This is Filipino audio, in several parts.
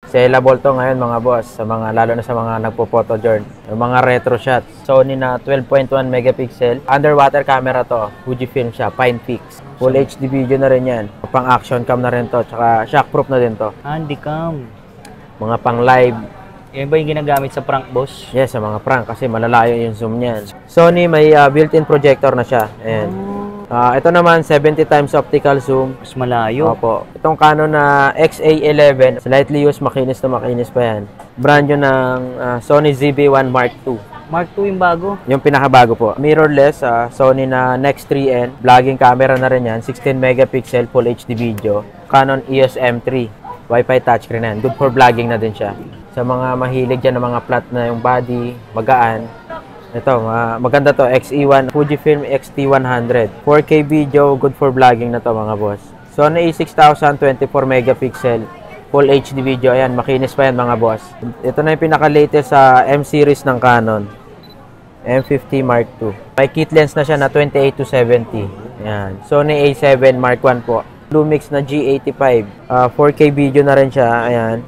Sellable to ngayon mga boss, sa mga, lalo na sa mga nagpo-photo journey. Yung mga retro shots. Sony na 12.1 megapixel. Underwater camera to. Fujifilm siya, Pinefix. Full HD video na rin yan. Pang action cam na rin to. Tsaka shockproof na din to. Handycam. Mga pang live. Yan ba yung ginagamit sa prank, boss? Yes, sa mga prank kasi malalayo yung zoom niyan. Sony may built-in projector na siya. Ayan. Ito naman 70 times optical zoom. Mas malayo. Opo. Itong Canon na XA11, slightly used, makinis na makinis pa yan. Brand yun ng Sony ZV-1 Mark II. Mark II yung bago? Yung pinakabago po. Mirrorless, Sony na Nex 3N. Vlogging camera na rin yan. 16 megapixel, full HD video. Canon EOS M3. Wi-Fi touchscreen yan. Good for vlogging na din siya. Sa mga mahilig dyan ng mga flat na yung body, magaan. Ito, maganda to. XE1, Fujifilm X-T100. 4K video, good for vlogging na to mga boss. Sony a6000, 24 megapixel. Full HD video. Ayan, makinis pa yan mga boss. Ito na yung pinaka-latest sa M series ng Canon. M50 Mark II. May kit lens na siya na 28-70. Ayan. Sony a7 Mark I po. Lumix na G85. 4K video na rin siya. Ayan.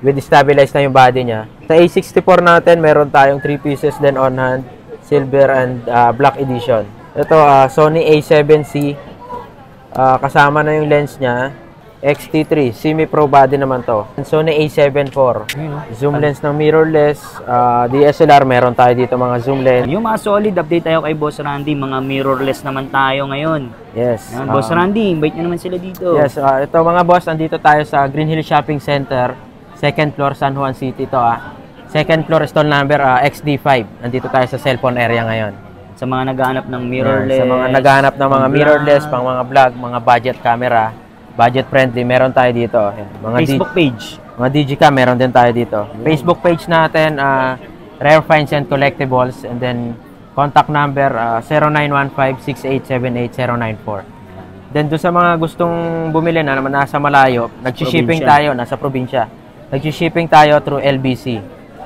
With stabilized na yung body niya. Sa A64 natin, meron tayong 3 pieces din on hand. Silver and black edition. Ito, Sony a7C. Kasama na yung lens niya. X-T3. Semi-pro body naman to. Sony a7 IV. Zoom lens ng mirrorless. DSLR, meron tayo dito mga zoom lens. Yung mga solid, update tayo kay Boss Randy. Mga mirrorless naman tayo ngayon. Yes. Yan, Boss Randy, invite nyo naman sila dito. Yes, ito mga boss, andito tayo sa Green Hill Shopping Center. Second floor, San Juan City to. Second floor, stall number XD5. Nandito tayo sa cellphone area ngayon. Sa mga naghahanap ng mirrorless. Sa mga naghahanap ng mga mirrorless, pang mga vlog, mga budget camera, budget friendly, meron tayo dito. Mga Facebook page. Mga Digicam, meron din tayo dito. Facebook page natin, Rare Finds and Collectibles, and then contact number 0915-6878-094. Then doon sa mga gustong bumili na naman nasa malayo, nag-shipping tayo, nasa probinsya. Nag-shipping tayo through LBC.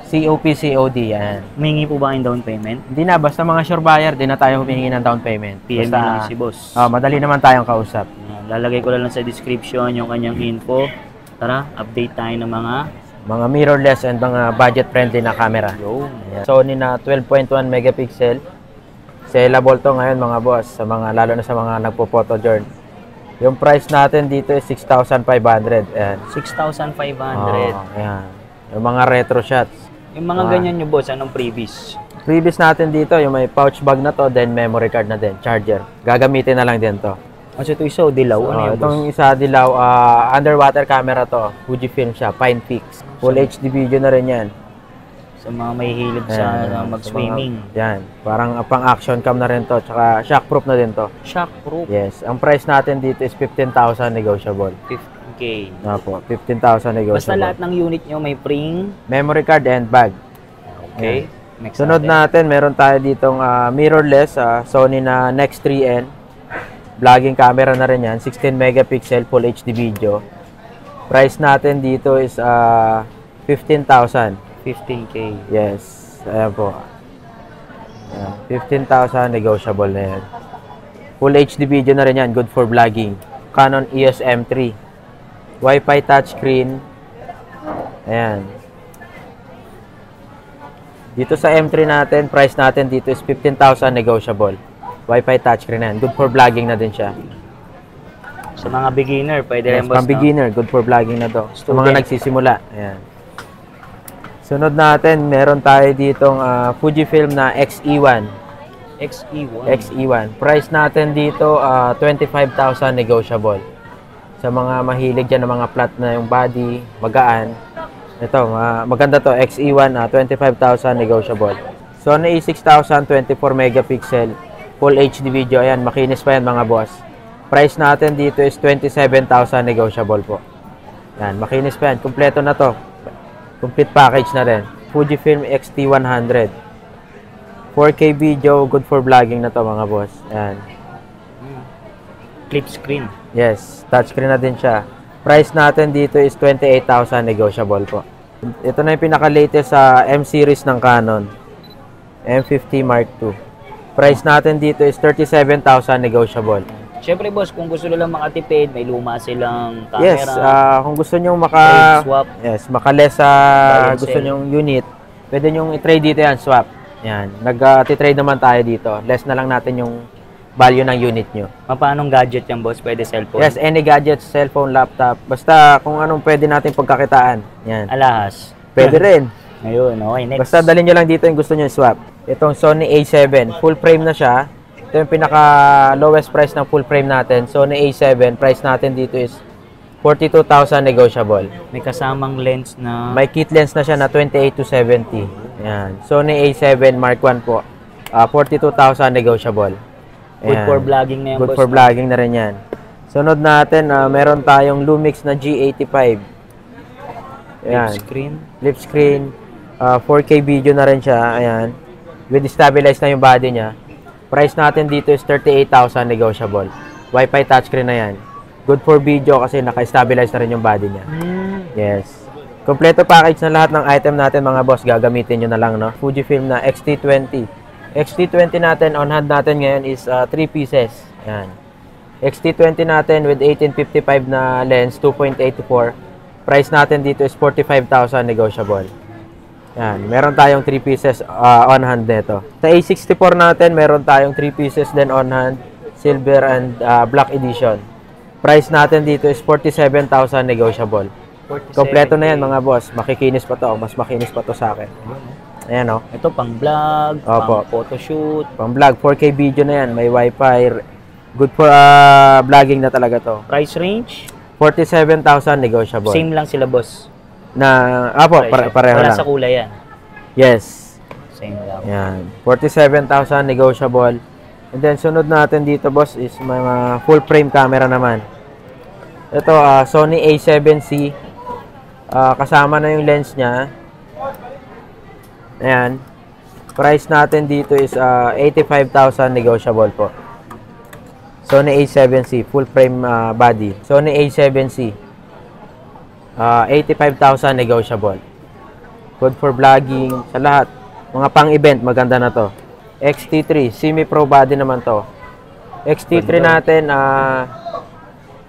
COD, yan. Humingi po ba kayong down payment? Hindi na, basta mga sure buyer, di na tayo humingi ng down payment. PM Basta, lang si boss. Madali naman tayong kausap. Lalagay ko lang sa description yung kanyang info. Tara, update tayo ng mga mirrorless and mga budget friendly na camera. Sony na 12.1 megapixel. Sellable to ngayon mga boss, sa mga, lalo na sa mga nagpo-photo journey. Yung price natin dito is 6,500. Ayan. 6,500. Ayan. Yung mga retro shots. Yung mga ganyan nyo boss, anong previous? Previous natin dito, yung may pouch bag na to, then memory card na din, charger. Gagamitin na lang din to. Kasi ito isa, dilaw. Ano yun, itong isa dilaw, underwater camera to. Fujifilm siya, Pinefix. Full HD video na rin yan. Sa mga may hilig sa mag-swimming. Yan. Parang pang action cam na rin to. Tsaka shockproof na din to. Shockproof? Yes. Ang price natin dito is 15,000 negotiable. 15K. Opo, 15,000 negotiable. Basta lahat ng unit nyo may free memory card and bag. Okay. Next Sunod natin, meron tayo ditong mirrorless, Sony na Nex 3N. Vlogging camera na rin yan. 16 megapixel, full HD video. Price natin dito is 15,000. 15K. Yes. Ayan po. 15,000 negotiable na yan. Full HD video na rin yan. Good for vlogging. Canon EOS M3. Wi-Fi touchscreen. Ayan. Dito sa M3 natin, price natin dito is 15,000 negotiable. Wi-Fi touchscreen na yan. Good for vlogging na din siya. Sa mga beginner, pwede rin boss, pang beginner, good for vlogging na to. Sa mga nagsisimula. Ayan. Sunod natin, meron tayo ditong Fujifilm na XE1. XE1. Price natin dito, 25,000 negotiable. Sa mga mahilig dyan ng mga flat na yung body, magaan. Ito, maganda to. XE1, 25,000 negotiable. Sony a6000, 24 megapixel. Full HD video. Ayan, makinis pa yan mga boss. Price natin dito is 27,000 negotiable po. Yan, makinis pa yan. Kompleto na to. Complete package na rin. Fujifilm X-T100. 4K video, good for vlogging na to mga boss. Ayan. Clip screen. Yes, touchscreen na din siya. Price natin dito is 28,000 negotiable po. Ito na yung pinaka-latest sa M series ng Canon. M50 Mark II. Price natin dito is 37,000 negotiable. Syempre boss, kung gusto nila makatipid, may luma silang camera. Yes, kung gusto nyo trade swap. makales sa Buy and gusto sell. nyong unit, pwede nyong i-trade dito yan, swap. Yan, nag-trade naman tayo dito. Less na lang natin yung value ng unit nyo. Paanong gadget yan boss? Pwede cellphone? Yes, any gadgets, cellphone, laptop, basta kung anong pwede natin pagkakitaan. Yan, Alahas. pwede rin. Ayun, okay, next. Basta dalhin nyo lang dito yung gusto nyo swap. Itong Sony A7, full frame na siya. Ito yung pinaka lowest price ng full frame natin. Sony A7, price natin dito is 42,000 negotiable. May kasamang lens na May kit lens na siya na 28 to 70. Yan. Sony A7 Mark 1 po. 42,000 negotiable. good Ayan. for vlogging na yan Good boss. for vlogging na rin yan. Sunod natin, meron tayong Lumix na G85. Ayan. Screen. Flip screen. 4K video na rin siya. Ayan. With stabilized na yung body niya. Price natin dito is 38,000 negotiable. Wi-Fi touchscreen na yan. Good for video kasi naka-stabilize na rin yung body niya. Yes. Kompleto package na lahat ng item natin mga boss. Gagamitin nyo na lang, no? Fujifilm na X-T20. X-T20 natin, on hand natin ngayon is 3 pieces. Yan. X-T20 natin with 1855 na lens, 2.84. Price natin dito is 45,000 negotiable. Yan. Meron tayong 3 pieces on hand nito. Sa A64 natin, meron tayong 3 pieces din on hand. Silver and black edition. Price natin dito is 47,000 negotiable. 47. Kompleto na yan mga boss. Makikinis pa to. Mas makinis pa to sa akin. Ayan o. Ito pang vlog, Opo. pang photoshoot. Pang vlog. 4K video na yan. May wifi. Good for vlogging na talaga to. Price range? 47,000 negotiable. Same lang sila boss. Na, Price. pareho Wala lang. sa kulay yan. Yes. Same lang. Yan. 47,000 negotiable. And then, sunod natin dito, boss, is mga full frame camera naman. Ito, Sony A7C. Kasama na yung lens niya. Ayan. Price natin dito is 85,000 negotiable po. Sony A7C, full frame body. Sony A7C. 85,000 negotiable. Good for vlogging, sa lahat. Mga pang-event, maganda na to. XT3, semi-pro body naman to. XT3 natin,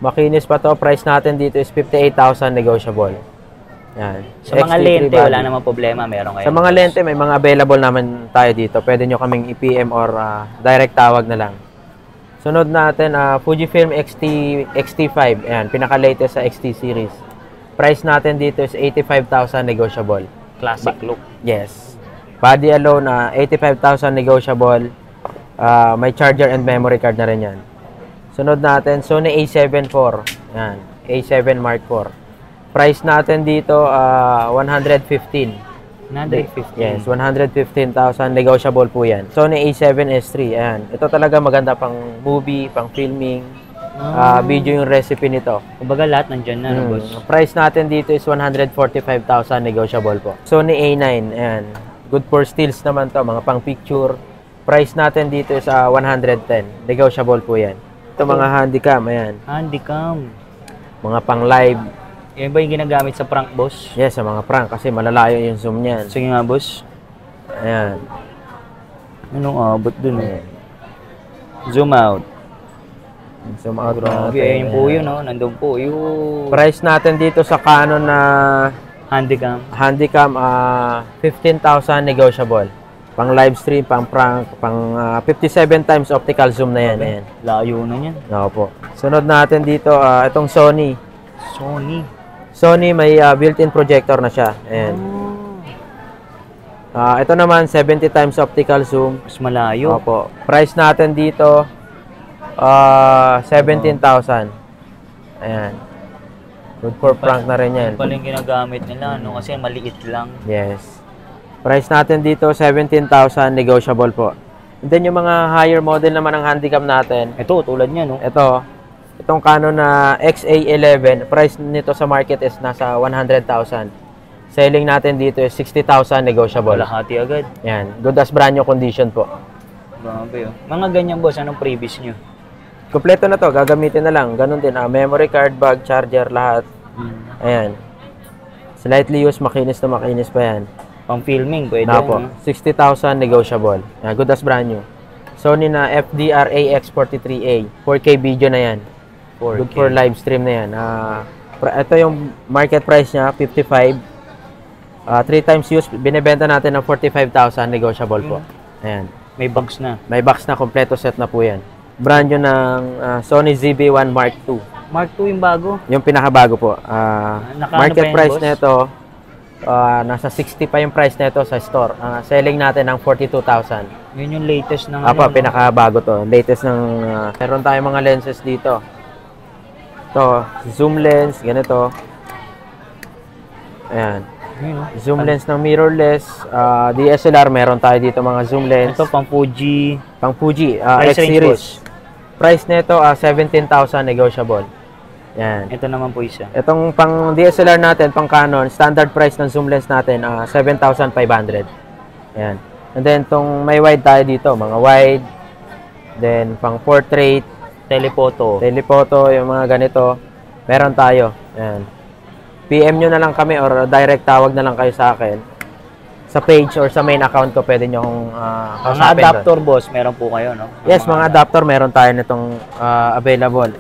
makinis pa to. Price natin dito is 58,000 negotiable. Yan. Sa mga XT3 lente, body. wala namang problema. Meron kayo. Sa mga lente, may mga available naman tayo dito. Pwede nyo kaming i-PM or direct tawag na lang. Sunod natin, Fujifilm X-T5. Ayan, pinaka-latest sa XT series. Price natin dito is 85,000 negotiable. Classic look. Yes. Body alone, 85,000 negotiable. May charger and memory card na rin yan. Sunod natin, Sony A7 IV. Yan, A7 Mark IV. Price natin dito, 115. 115. Yes, 115,000. Negotiable po yan. Sony A7S3. Ayan. Ito talaga maganda pang movie, pang filming. Video yung recipe nito. Kumbaga lahat nandyan na, no, boss? Price natin dito is 145,000 negotiable po. Sony A9. Ayan. Good for stills naman to, mga pang picture. Price natin dito is 110. Negotiable po yan. Ito mga handycam, ayan. Handycam. Mga pang live. Yan ba yung ginagamit sa prank, boss? Yes, sa mga prank kasi malalayo yung zoom niyan. Sige nga, boss. Ayan. Anong abot dun, eh? Zoom out. Zoom out Grabe, ayun po yun, no? Nandun po yung Price natin dito sa Canon na handycam. handycam, 15,000 negotiable. Pang live stream, pang prank, pang 57 times optical zoom na yan. Ayan. Layo na yan. Opo. Sunod natin dito, itong Sony. Sony. Sony may built-in projector na siya. Ayan. Ito naman, 70 times optical zoom. Mas malayo. Opo. Price natin dito, 17,000. Ayan. Good for prank na rin yan. Pala yung ginagamit nila, no? Kasi maliit lang. Yes. Price natin dito, 17,000 negotiable po. And then yung mga higher model naman ng handycam natin, Ito, tulad niya, no? itong Canon na XA11, price nito sa market is nasa 100,000. Selling natin dito is 60,000 negotiable. Kalahati agad. Yan. Good as brand new condition po. Grabe, oh. Mga ganyan, boss. Anong previous nyo? Kompleto na to, gagamitin na lang. Ganun din, memory card, bag, charger, lahat. Ayan. Slightly used, makinis na makinis pa yan. Pang filming, pwede, Na po, no? 60,000 negotiable. Yan, good as brand new. Sony na FDR-AX43A. 4K video na yan. 4K. Good for live stream na yan. Ito yung market price niya, 55. 3 times use, binibenta natin ng 45,000, negotiable po. Ayan. May box na. May box na, kompleto set na po yan. Brand yun ng Sony ZV-1 Mark II. Mark II yung bago. Yung pinakabago po. Nakaano Market pa yan, price boss? nito, nasa 60 pa yung price nito sa store. Selling natin ng 42,000. Yun yung latest ng Apa, pinakabago to. Latest ng, meron tayong mga lenses dito. Ito, zoom lens, ganito. Ayan. Zoom lens ng mirrorless. DSLR, meron tayo dito mga zoom lens. Ito pang Fuji. Pang Fuji, Price X range, series. boss. Price nito, 17,000 negotiable. Yan. Ito naman po isa. Itong pang DSLR natin, pang Canon, standard price ng zoom lens natin, 7,500. Yan. And then, itong may wide tayo dito, mga wide. Then, pang portrait, Telephoto. yung mga ganito. Meron tayo. Yan. PM nyo na lang kami or direct tawag na lang kayo sa akin. Sa page or sa main account ko, pwede nyo akong Mga kausapin adapter, boss, meron po kayo, no? Yes, mga adapter meron tayo nitong available.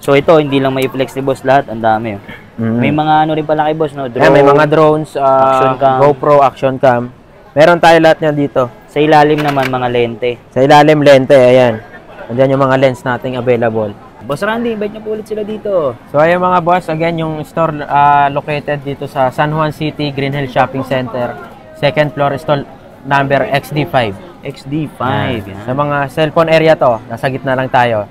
So ito, hindi lang may flex ni boss lahat, ang dami. May mga ano rin pala kay boss, no? Drone, may mga drones, action cam. GoPro, action cam. Meron tayo lahat niyan dito. Sa ilalim naman, mga lente. Sa ilalim lente, ayan. Andiyan yung mga lens nating available. Boss Randy, invite niyo po ulit sila dito. So ayun mga boss, again yung store located dito sa San Juan City, Green Hills Shopping Center. Second floor, store number XD5. XD5. Yan. Sa mga cellphone area to, nasa gitna lang tayo.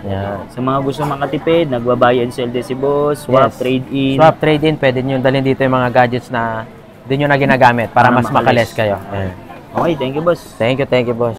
Yan. Sa mga gusto makatipid, nagbabuy and sell din si boss, swap, Yes. trade-in. Swap, trade-in, pwede nyo dalhin dito yung mga gadgets na hindi nyo na ginagamit para mas makalis. makalis kayo. Ayan. Okay, thank you boss. Thank you, boss.